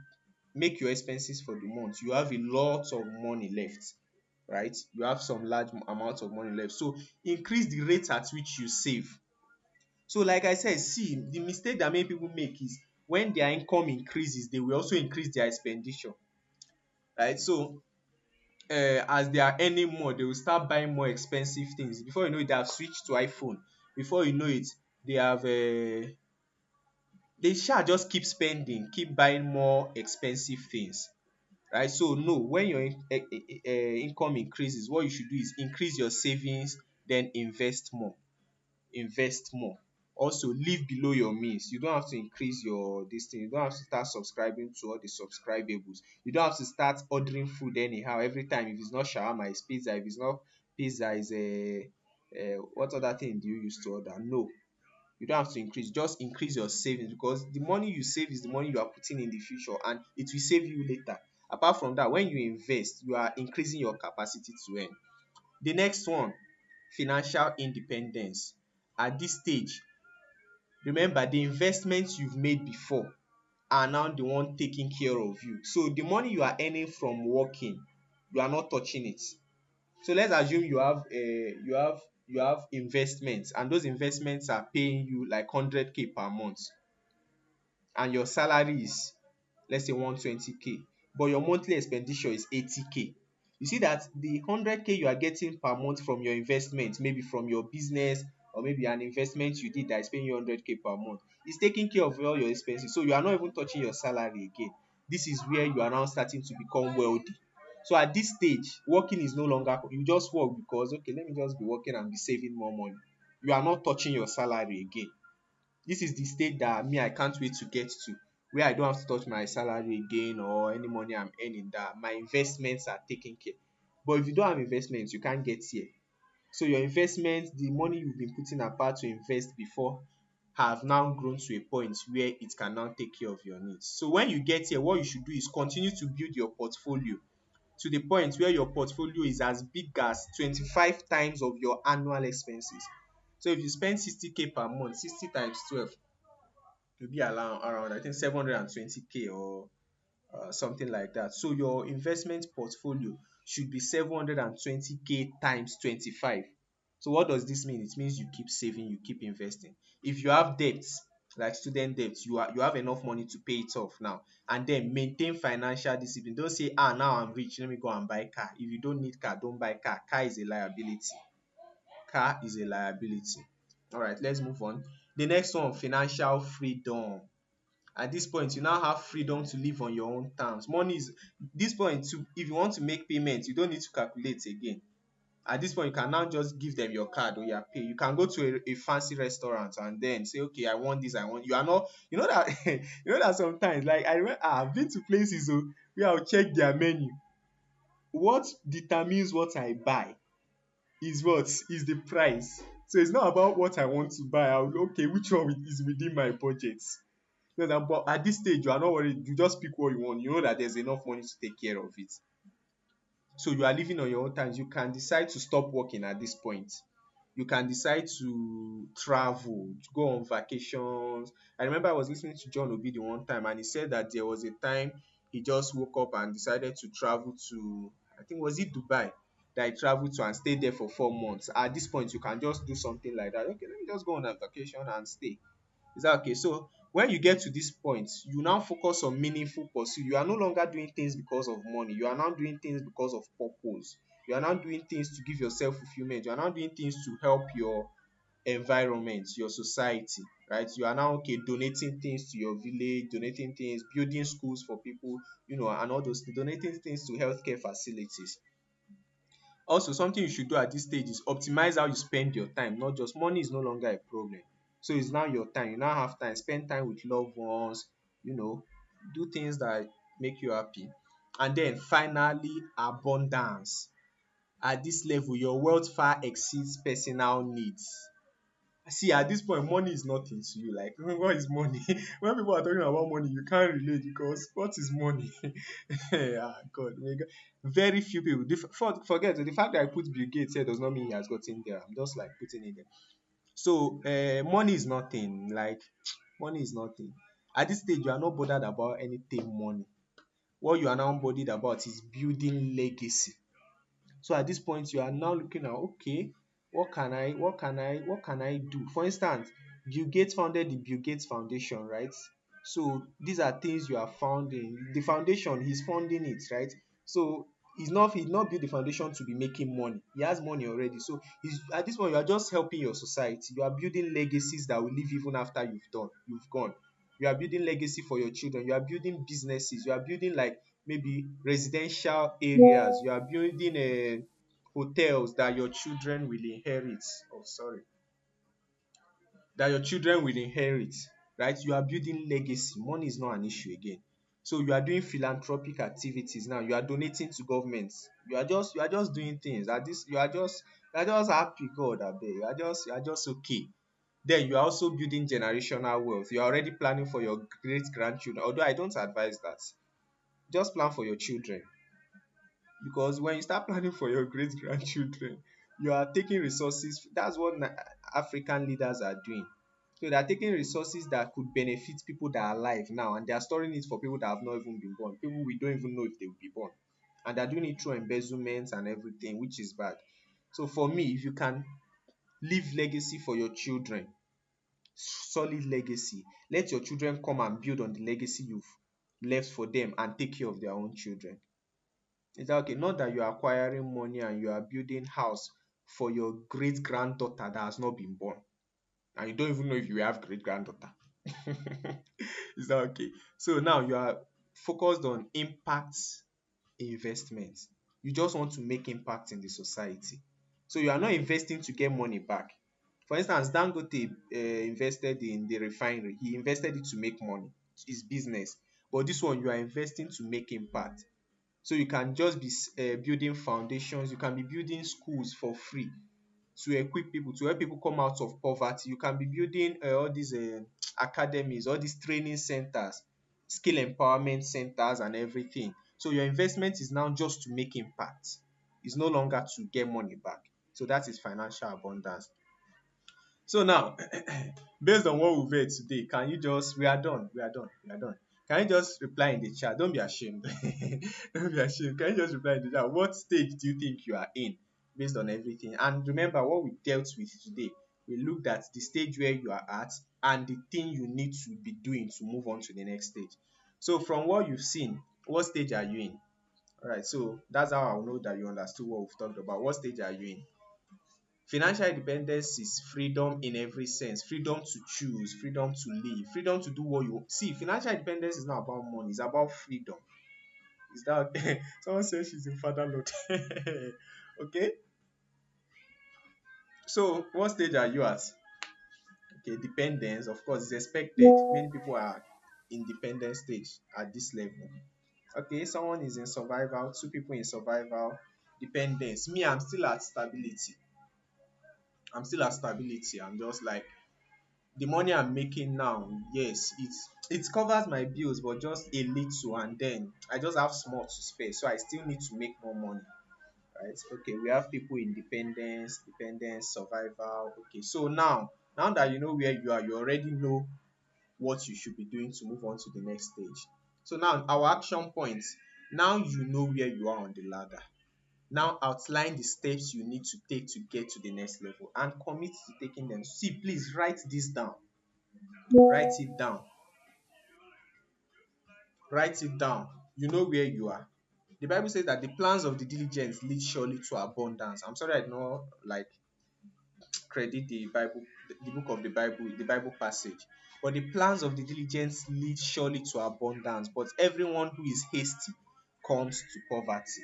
make your expenses for the month, you have a lot of money left, right? You have some large amount of money left. So increase the rate at which you save. So like I said, see, the mistake that many people make is when their income increases, they will also increase their expenditure, right? So as they are earning more, they will start buying more expensive things. Before you know it, they have switched to iPhone. Before you know it, they have they shall just keep spending, keep buying more expensive things, right? So no, when your income increases, what you should do is increase your savings, then invest more. Also, live below your means. You don't have to increase your this thing. You don't have to start subscribing to all the subscribables. You don't have to start ordering food anyhow every time. If it's not shawarma, it's pizza. If it's not pizza, it's what other thing do you use to order? No, you don't have to increase. Just increase your savings, because the money you save is the money you are putting in the future, and it will save you later. Apart from that, when you invest, you are increasing your capacity to earn. The next one, financial independence. At this stage, remember, the investments you've made before are now the one taking care of you. So the money you are earning from working, you are not touching it. So let's assume you have investments, and those investments are paying you like 100k per month, and your salary is, let's say, 120k, but your monthly expenditure is 80k. You see that the 100k you are getting per month from your investment, maybe from your business, or maybe an investment you did that is paying you 100k per month, is taking care of all your expenses. So you are not even touching your salary again. This is where you are now starting to become wealthy. So at this stage, working is no longer, you just work because, okay, let me just be working and be saving more money. You are not touching your salary again. This is the state that me, I can't wait to get to, where I don't have to touch my salary again or any money I'm earning, that my investments are taken care. But if you don't have investments, you can't get here. So your investments, the money you've been putting apart to invest before, have now grown to a point where it can now take care of your needs. So when you get here, what you should do is continue to build your portfolio. to the point where your portfolio is as big as 25 times of your annual expenses. So if you spend 60K per month, 60 times 12 will be around I think 720K or something like that. So your investment portfolio should be 720K times 25. So what does this mean? It means you keep saving, you keep investing. If you have debts, like student debts, you have enough money to pay it off now. And then maintain financial discipline. Don't say, now I'm rich, let me go and buy car. If you don't need car, don't buy car. Car is a liability. Car is a liability. All right, let's move on. The next one, financial freedom. At this point, you now have freedom to live on your own terms. Money is this point too. If you want to make payments, you don't need to calculate again. At this point, you can now just give them your card or your pay. You can go to a fancy restaurant and then say, okay, I want this, I want. You are not, you know that you know that sometimes, like I remember, I've been to places where I'll check their menu. What determines what I buy is the price. So it's not about what I want to buy. I'll okay, which one is within my budget. But at this stage, you are not worried. You just pick what you want. You know that there's enough money to take care of it. So you are living on your own terms. You can decide to stop working at this point. You can decide to travel, to go on vacations. I remember I was listening to John Obidi one time, and he said that there was a time he just woke up and decided to travel to, I think, was it Dubai, that he traveled to and stayed there for 4 months. At this point, you can just do something like that. Okay, let me just go on a vacation and stay. Is that okay? So when you get to this point, you now focus on meaningful pursuit. You are no longer doing things because of money. You are now doing things because of purpose. You are now doing things to give yourself fulfillment. You are now doing things to help your environment, your society, right? You are now okay donating things to your village, donating things, building schools for people, and all those, donating things to healthcare facilities. Also, something you should do at this stage is optimize how you spend your time. Not just money is no longer a problem. So it's now your time. You now have time. Spend time with loved ones, you know, do things that make you happy. And then finally, abundance. At this level, your wealth far exceeds personal needs. See, at this point, money is nothing to you. Like, what is money? When people are talking about money, you can't relate because what is money? God, very few people. Forget the fact that I put Bill Gates here does not mean he has gotten there. I'm just like putting it there. So, money is nothing. Like, money is nothing. At this stage, you are not bothered about anything money. What you are now bothered about is building legacy. So at this point, you are now looking at, okay, what can I do? For instance, Bill Gates founded the Bill Gates Foundation, right? So these are things you are founding. The foundation, he's funding it, right? So he's not built the foundation to be making money. He has money already. So at this point, you are just helping your society. You are building legacies that will live even after you've gone. You are building legacy for your children. You are building businesses. You are building like maybe residential areas. You are building hotels that your children will inherit. Oh, sorry. That your children will inherit, right? You are building legacy. Money is not an issue again. So you are doing philanthropic activities now. You are donating to governments. You are just doing things. At this, you are just happy, God, I beg. You are just okay. Then you are also building generational wealth. You are already planning for your great grandchildren. Although I don't advise that. Just plan for your children, because when you start planning for your great grandchildren, you are taking resources. That's what African leaders are doing. So they are taking resources that could benefit people that are alive now, and they are storing it for people that have not even been born, people we don't even know if they will be born, and they're doing it through embezzlement and everything, which is bad. So for me, if you can leave legacy for your children, solid legacy, let your children come and build on the legacy you've left for them and take care of their own children. Is that okay? Not that you are acquiring money and you are building house for your great granddaughter that has not been born, and you don't even know if you have great granddaughter. Is that okay? So now you are focused on impact investment. You just want to make impact in the society. So you are not investing to get money back. For instance, Dangote invested in the refinery. He invested it to make money. It's business. But this one, you are investing to make impact. So you can just be building foundations. You can be building schools for free to equip people, to help people come out of poverty. You can be building all these academies, all these training centers, skill empowerment centers and everything. So your investment is now just to make impact. It's no longer to get money back. So that is financial abundance. So now, based on what we've heard today, can you just, we are done, we are done. Can you just reply in the chat? Don't be ashamed. Don't be ashamed. Can you just reply in the chat? What stage do you think you are in based on everything? And remember what we dealt with today. We looked at the stage where you are at and the thing you need to be doing to move on to the next stage. So from what you've seen, what stage are you in? All right, so that's how I'll know that you understood what we've talked about. What stage are you in? Financial independence is freedom in every sense, freedom to choose, freedom to live, freedom to do what you see. Financial independence is not about money, it's about freedom. Is that someone says she's in fatherhood? Okay, so what stage are you at? Okay, dependence, of course, is expected. Many people are in dependent stage at this level. Okay, someone is in survival, two people in survival, dependence. Me, I'm still at stability. I'm still at stability. I'm just like, the money I'm making now, yes, it covers my bills, but just a little, and then I just have small to spare. So I still need to make more money, right? Okay, we have people in dependence, survival. Okay, so now that you know where you are, you already know what you should be doing to move on to the next stage. So now our action points. Now you know where you are on the ladder. Now outline the steps you need to take to get to the next level and commit to taking them. See, please write this down. Write it down. Write it down. You know where you are. The Bible says that the plans of the diligent lead surely to abundance. I'm sorry I did not like credit the Bible, the book of the Bible passage. But the plans of the diligent lead surely to abundance. But everyone who is hasty comes to poverty.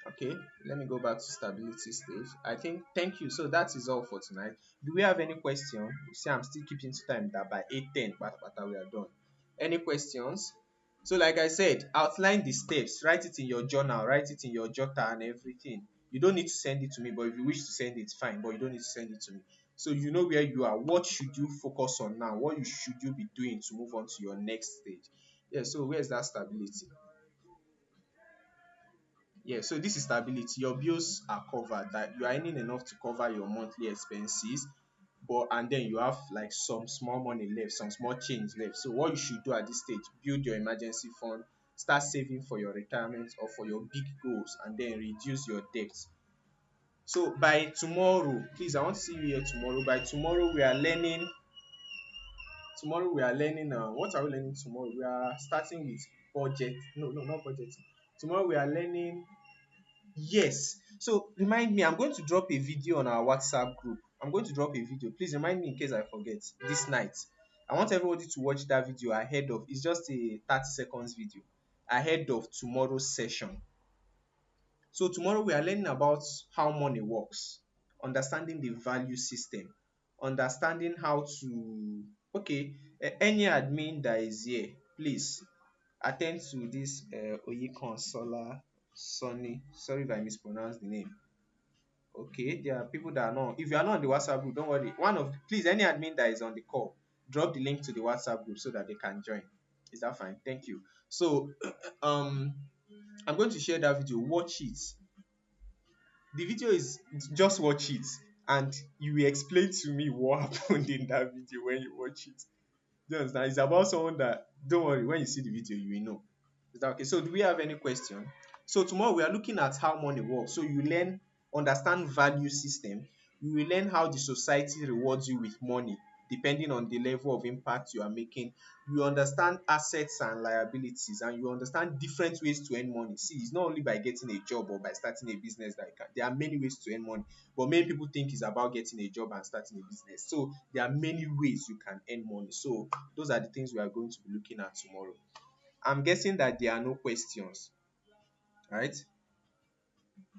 Okay, let me go back to stability stage. I think, thank you. So that is all for tonight. Do we have any question? You see, I'm still keeping to time that by 8:10, but we are done. Any questions? So, like I said, outline the steps, write it in your journal, write it in your jotter and everything. You don't need to send it to me, but if you wish to send it, fine, but you don't need to send it to me. So you know where you are. What should you focus on now? What should you be doing to move on to your next stage? Yeah, so where's that stability? Yeah, so this is stability. Your bills are covered, that you are earning enough to cover your monthly expenses, but and then you have like some small money left, some small change left. So what you should do at this stage, build your emergency fund, start saving for your retirement or for your big goals, and then reduce your debts. So by tomorrow, please, I want to see you here tomorrow. By tomorrow we are learning, what are we learning tomorrow? We are starting with budget. No, not budgeting. Tomorrow we are learning. Yes. So remind me, I'm going to drop a video on our WhatsApp group. I'm going to drop a video. Please remind me in case I forget this night. I want everybody to watch that video ahead of, it's just a 30 seconds video ahead of tomorrow's session. So tomorrow we are learning about how money works, understanding the value system, understanding how to, okay, any admin that is here, please attend to this Oyekon Sola Sonny. Sorry if I mispronounced the name. Okay, there are people that are not. If you are not on the WhatsApp group, don't worry. Please, any admin that is on the call, drop the link to the WhatsApp group so that they can join. Is that fine? Thank you. So, um, I'm going to share that video. Watch it. The video is, just watch it, and you will explain to me what happened in that video when you watch it. Do you understand? It's about someone that, don't worry, when you see the video, you will know. Is that okay? So do we have any question? So tomorrow we are looking at how money works. So you learn, understand value system. You will learn how the society rewards you with money depending on the level of impact you are making. You understand assets and liabilities, and you understand different ways to earn money. See, it's not only by getting a job or by starting a business that you can. There are many ways to earn money, but many people think it's about getting a job and starting a business. So there are many ways you can earn money. So those are the things we are going to be looking at tomorrow. I'm guessing that there are no questions, right?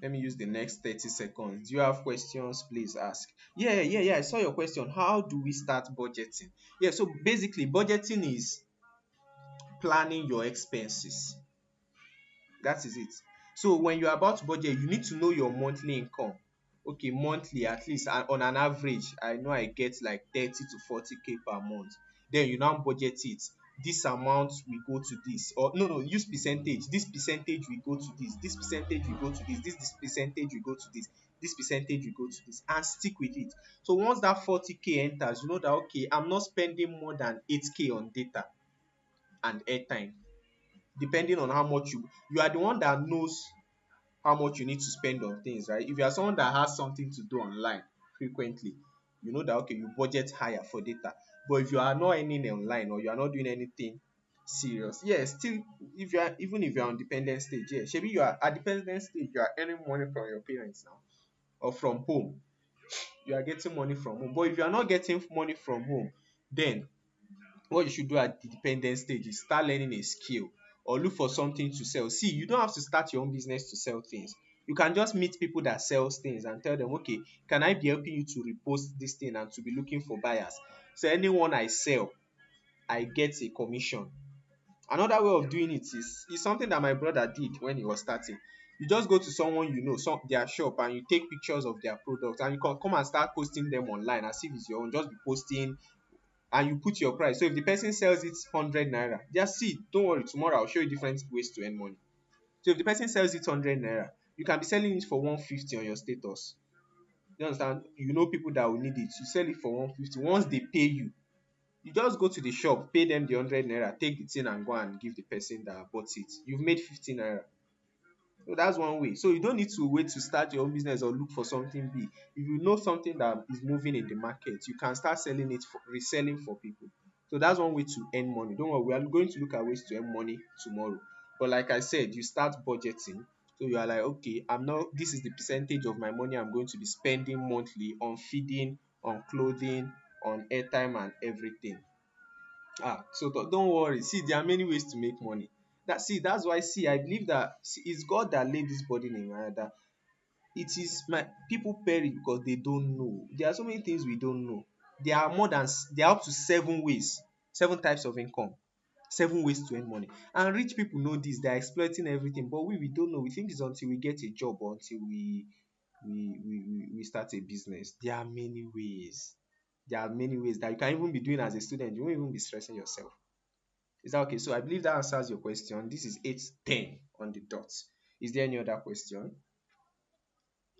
Let me use the next 30 seconds. Do you have questions? Please ask. Yeah. I saw your question. How do we start budgeting? Yeah, so basically, budgeting is planning your expenses. That is it. So when you're about to budget, you need to know your monthly income. Okay, monthly, at least on an average, I know I get like 30 to 40k per month. Then you now budget it this amount will go to this, or no, no, use percentage. This percentage will go to this percentage will go to this percentage will go to this percentage will go to this, and stick with it. So once that 40k enters, you know that okay, I'm not spending more than 8k on data and airtime, depending on how much you are the one that knows how much you need to spend on things, right? If you are someone that has something to do online frequently, you know that okay, you budget higher for data. But if you are not earning online, or you are not doing anything serious, yes, still, if you are, even if you are on dependent stage, yes, maybe you are at dependent stage, you are earning money from your parents now, or from home. You are getting money from home. But if you are not getting money from home, then what you should do at the dependent stage is start learning a skill, or look for something to sell. See, you don't have to start your own business to sell things. You can just meet people that sells things and tell them, okay, can I be helping you to repost this thing and to be looking for buyers? So anyone I sell, I get a commission. Another way of doing it is something that my brother did when he was starting. You just go to someone you know, their shop, and you take pictures of their products, and you can come and start posting them online as if it's your own. Just be posting, and you put your price. So if the person sells it 100 naira, just see, don't worry, tomorrow I'll show you different ways to earn money. So if the person sells it 100 naira, you can be selling it for 150 on your status. You understand? You know people that will need it. You sell it for 150. Once they pay you, you just go to the shop, pay them the 100 naira, take the thing and go and give the person that bought it. You've made 50 naira. So that's one way. So you don't need to wait to start your own business or look for something big. If you know something that is moving in the market, you can start selling it, for reselling for people. So that's one way to earn money. Don't worry, we are going to look at ways to earn money tomorrow. But like I said, you start budgeting. So you are like, okay, I'm not, this is the percentage of my money I'm going to be spending monthly on feeding, on clothing, on airtime and everything. So don't worry. See, there are many ways to make money. That's why, see, I believe that, see, it's God that laid this burden in my heart, that it is my people perish because they don't know. There are so many things we don't know. There are up to 7 ways, 7 types of income, 7 ways to earn money. And rich people know this, they're exploiting everything, but we don't know. We think it's until we get a job, or until we start a business. There are many ways. There are many ways that you can even be doing as a student. You won't even be stressing yourself. Is that okay? So I believe that answers your question. This is 8:10 on the dot. Is there any other question?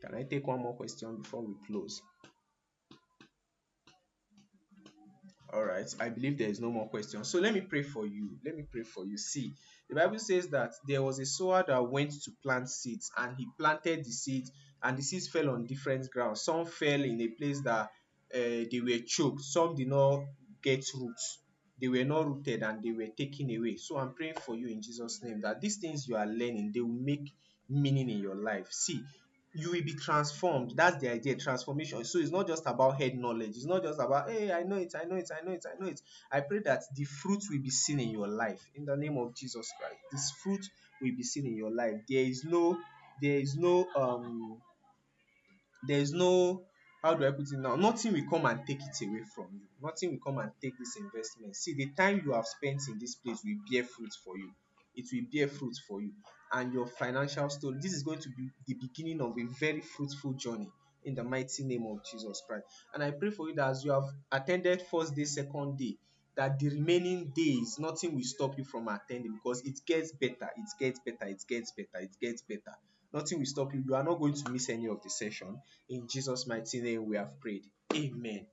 Can I take one more question before we close? All right. I believe there is no more questions. So let me pray for you. Let me pray for you. See, the Bible says that there was a sower that went to plant seeds, and he planted the seeds, and the seeds fell on different ground. Some fell in a place that they were choked. Some did not get roots. They were not rooted, and they were taken away. So I'm praying for you in Jesus' name that these things you are learning, they will make meaning in your life. See, you will be transformed. That's the idea, transformation. So it's not just about head knowledge. It's not just about, hey, I know it, I know it, I know it, I know it. I pray that the fruit will be seen in your life in the name of Jesus Christ. This fruit will be seen in your life. There is no there's no, how do I put it now? Nothing will come and take it away from you. Nothing will come and take this investment. See, the time you have spent in this place will bear fruit for you. It will bear fruit for you. And your financial story, this is going to be the beginning of a very fruitful journey in the mighty name of Jesus Christ. And I pray for you that as you have attended first day, second day, that the remaining days, nothing will stop you from attending, because it gets better, it gets better, it gets better, it gets better. Nothing will stop you. You are not going to miss any of the session. In Jesus' mighty name we have prayed. Amen.